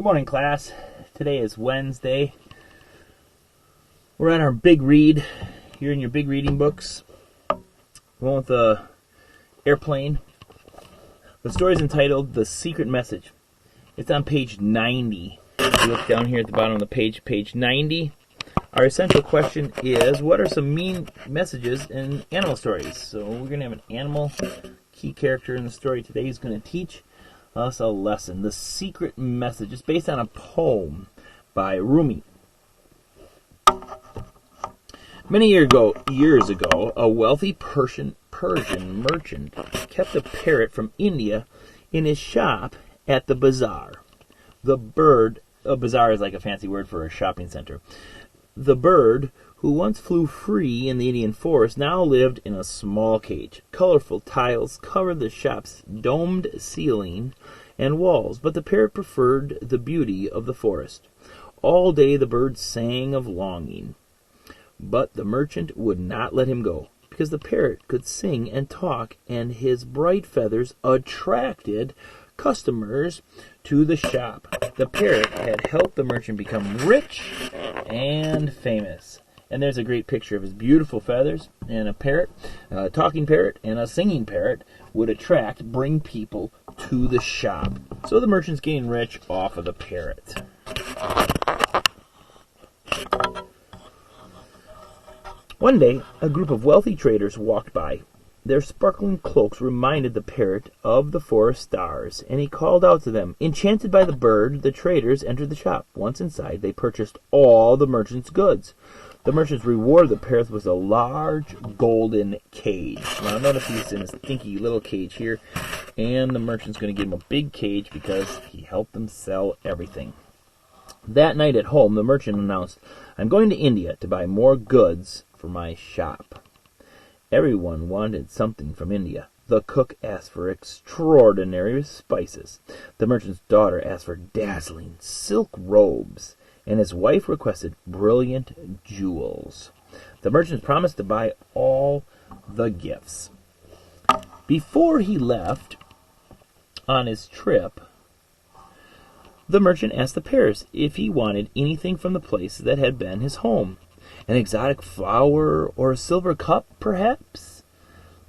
Good morning, class. Today is Wednesday. We're on our big read here in your big reading books. We're on with the airplane. The story is entitled The Secret Message. It's on page 90. If you look down here at the bottom of the page, page 90. Our essential question is, what are some mean messages in animal stories? So we're going to have an animal key character in the story today who's going to teach us a lesson. The Secret Message is based on a poem by Rumi. Many years ago, a wealthy Persian merchant kept a parrot from India in his shop at the bazaar. A bazaar is like a fancy word for a shopping center. The bird, who once flew free in the Indian forest, now lived in a small cage. Colorful tiles covered the shop's domed ceiling and walls, but the parrot preferred the beauty of the forest. All day the bird sang of longing, but the merchant would not let him go, because the parrot could sing and talk, and his bright feathers attracted customers to the shop. The parrot had helped the merchant become rich and famous. And there's a great picture of his beautiful feathers, and a parrot, a talking parrot, and a singing parrot would bring people to the shop. So the merchant's getting rich off of the parrot. One day, a group of wealthy traders walked by. Their sparkling cloaks reminded the parrot of the forest stars, and he called out to them. Enchanted by the bird, the traders entered the shop. Once inside, they purchased all the merchant's goods. The merchant's reward the parrot was a large golden cage. Now notice he's in a stinky little cage here, and the merchant's going to give him a big cage because he helped them sell everything. That night at home, the merchant announced, "I'm going to India to buy more goods for my shop." Everyone wanted something from India. The cook asked for extraordinary spices. The merchant's daughter asked for dazzling silk robes, and his wife requested brilliant jewels. The merchant promised to buy all the gifts. Before he left on his trip, the merchant asked the parrot if he wanted anything from the place that had been his home. An exotic flower or a silver cup, perhaps?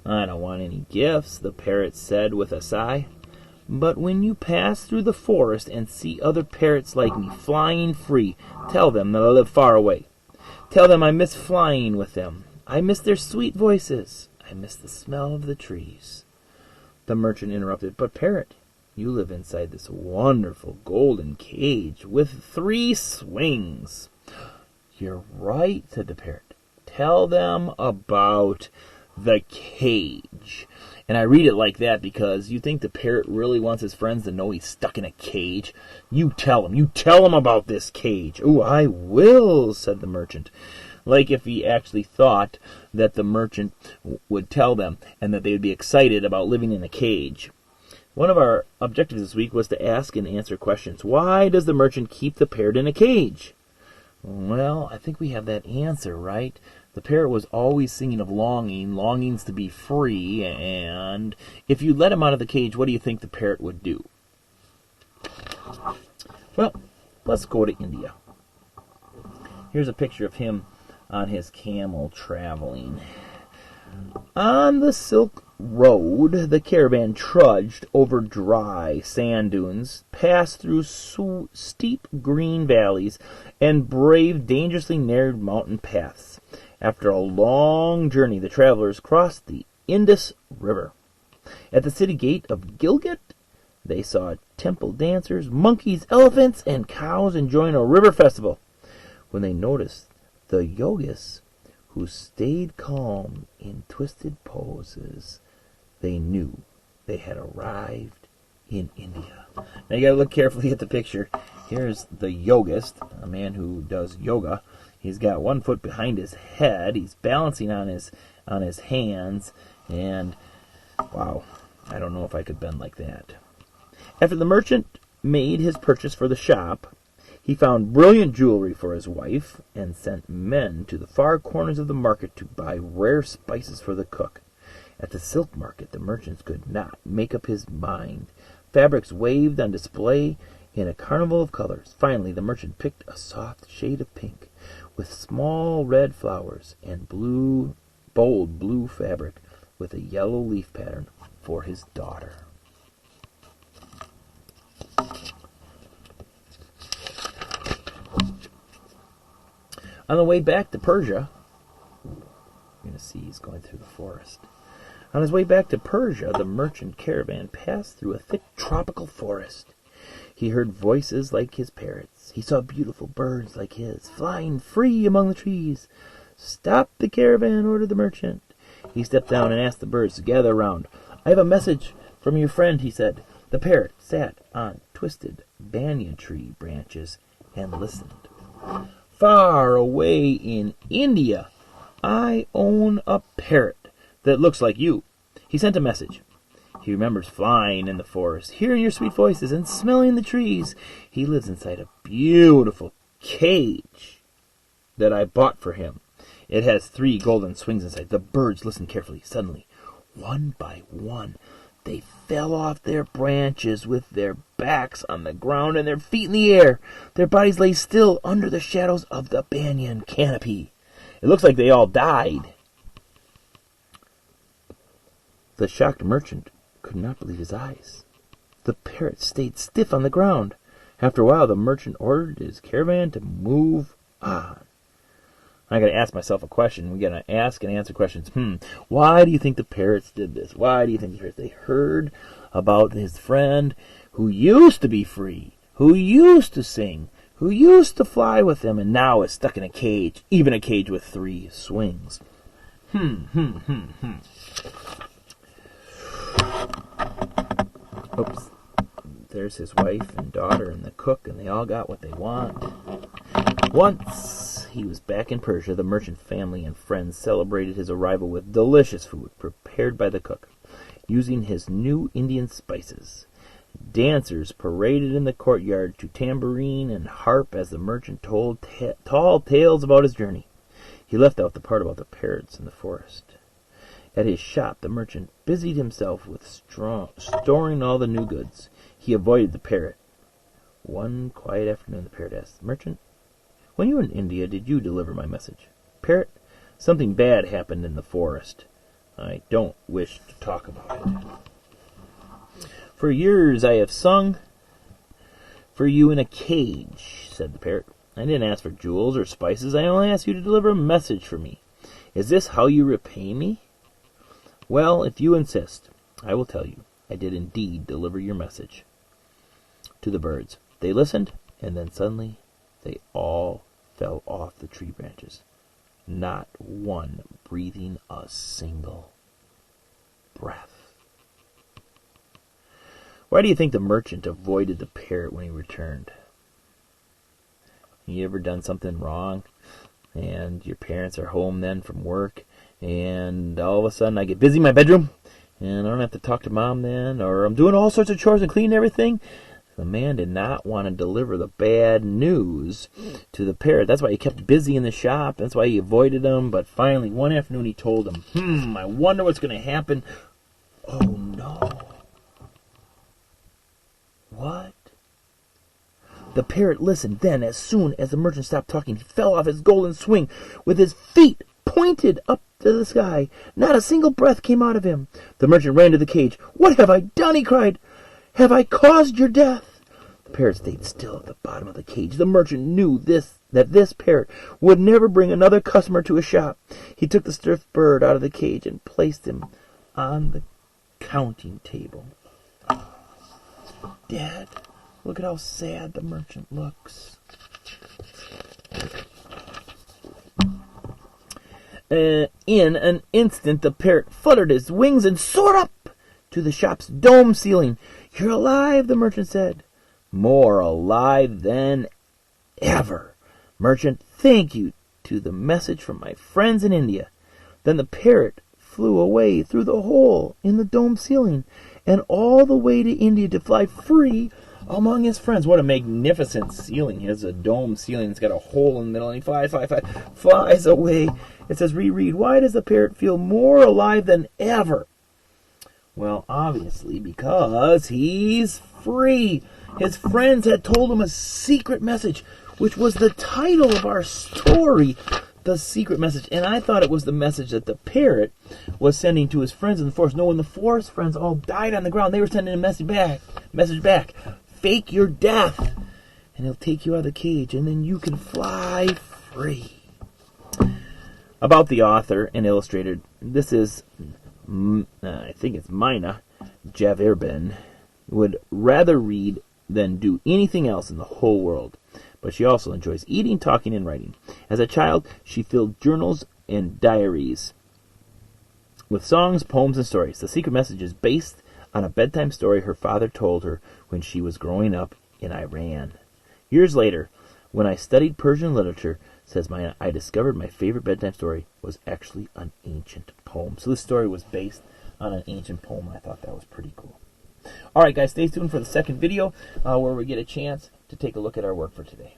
"I don't want any gifts," the parrot said with a sigh. "But when you pass through the forest and see other parrots like me flying free, tell them that I live far away. Tell them I miss flying with them. I miss their sweet voices. I miss the smell of the trees." The merchant interrupted, "But parrot, you live inside this wonderful golden cage with 3 swings. "You're right," said the parrot. "Tell them about the cage." And I read it like that because you think the parrot really wants his friends to know he's stuck in a cage. You tell him about this cage." "Oh, I will," said the merchant. Like if he actually thought that the merchant would tell them and that they would be excited about living in a cage. One of our objectives this week was to ask and answer questions. Why does the merchant keep the parrot in a cage? Well, I think we have that answer, right? The parrot was always singing of longings to be free, and if you let him out of the cage, what do you think the parrot would do? Well, let's go to India. Here's a picture of him on his camel traveling. On the Silk Road, the caravan trudged over dry sand dunes, passed through steep green valleys, and braved dangerously narrow mountain paths. After a long journey, the travelers crossed the Indus River. At the city gate of Gilgit, they saw temple dancers, monkeys, elephants, and cows enjoying a river festival. When they noticed the yogis, who stayed calm in twisted poses, they knew they had arrived in India. Now you gotta look carefully at the picture. Here's the yogist, a man who does yoga. He's got one foot behind his head. He's balancing on his hands, and wow, I don't know if I could bend like that. After the merchant made his purchase for the shop, he found brilliant jewelry for his wife and sent men to the far corners of the market to buy rare spices for the cook. At the silk market, the merchant could not make up his mind. Fabrics waved on display, in a carnival of colors. Finally, the merchant picked a soft shade of pink with small red flowers and bold blue fabric with a yellow leaf pattern for his daughter. On the way back to Persia, you're going to see he's going through the forest. On his way back to Persia, the merchant caravan passed through a thick tropical forest. He heard voices like his parrots. He saw beautiful birds like his, flying free among the trees. "Stop the caravan," ordered the merchant. He stepped down and asked the birds to gather around. "I have a message from your friend," he said. The parrot sat on twisted banyan tree branches and listened. "Far away in India, I own a parrot that looks like you." He sent a message. He remembers flying in the forest, hearing your sweet voices, and smelling the trees. He lives inside a beautiful cage that I bought for him. It has 3 golden swings inside. The birds listened carefully. Suddenly, one by one, they fell off their branches with their backs on the ground and their feet in the air. Their bodies lay still under the shadows of the banyan canopy. It looks like they all died. The shocked merchant could not believe his eyes. The parrot stayed stiff on the ground. After a while, the merchant ordered his caravan to move on. I got to ask myself a question. We got to ask and answer questions. Why do you think the parrots did this? Why do you think the parrots? They heard about his friend who used to be free, who used to sing, who used to fly with them, and now is stuck in a cage, even a cage with 3 swings. Oops. There's his wife and daughter and the cook, and they all got what they want. Once he was back in Persia, the merchant family and friends celebrated his arrival with delicious food prepared by the cook, using his new Indian spices. Dancers paraded in the courtyard to tambourine and harp as the merchant told tall tales about his journey. He left out the part about the parrots in the forest. At his shop, the merchant busied himself with storing all the new goods. He avoided the parrot. One quiet afternoon, the parrot asked, "Merchant, when you were in India, did you deliver my message?" "Parrot, something bad happened in the forest. I don't wish to talk about it." "For years I have sung for you in a cage," said the parrot. "I didn't ask for jewels or spices. I only asked you to deliver a message for me. Is this how you repay me?" "Well, if you insist, I will tell you. I did indeed deliver your message to the birds. They listened, and then suddenly they all fell off the tree branches, not one breathing a single breath." Why do you think the merchant avoided the parrot when he returned? You ever done something wrong, and your parents are home then from work, and all of a sudden I get busy in my bedroom, and I don't have to talk to mom then, or I'm doing all sorts of chores and cleaning everything? The man did not want to deliver the bad news to the parrot. That's why he kept busy in the shop. That's why he avoided him. But finally, one afternoon, he told him, "I wonder what's going to happen." Oh, no. What? The parrot listened. Then, as soon as the merchant stopped talking, he fell off his golden swing with his feet pointed up to the sky. Not a single breath came out of him. The merchant ran to the cage. "What have I done?" he cried. "Have I caused your death?" The parrot stayed still at the bottom of the cage. The merchant knew that this parrot would never bring another customer to his shop. He took the stiff bird out of the cage and placed him on the counting table. "Dad, look at how sad the merchant looks." In an instant, the parrot fluttered his wings and soared up to the shop's dome ceiling. "You're alive," the merchant said. "More alive than ever. Merchant, thank you to the message from my friends in India." Then the parrot flew away through the hole in the dome ceiling and all the way to India to fly free among his friends. What a magnificent ceiling. He has a dome ceiling. It's got a hole in the middle, and he flies away. It says, reread, "Why does the parrot feel more alive than ever?" Well, obviously, because he's free. His friends had told him a secret message, which was the title of our story, The Secret Message. And I thought it was the message that the parrot was sending to his friends in the forest. No, when the forest friends all died on the ground, they were sending a message back. Fake your death, and he'll take you out of the cage, and then you can fly free. About the author and illustrator, this is, I think it's Mina Javerben, would rather read than do anything else in the whole world. But she also enjoys eating, talking, and writing. As a child, she filled journals and diaries with songs, poems, and stories. The Secret Message is based on a bedtime story her father told her when she was growing up in Iran. Years later, when I studied Persian literature, says Mina, I discovered my favorite bedtime story was actually an ancient poem. So this story was based on an ancient poem, and I thought that was pretty cool. All right, guys, stay tuned for the second video where we get a chance to take a look at our work for today.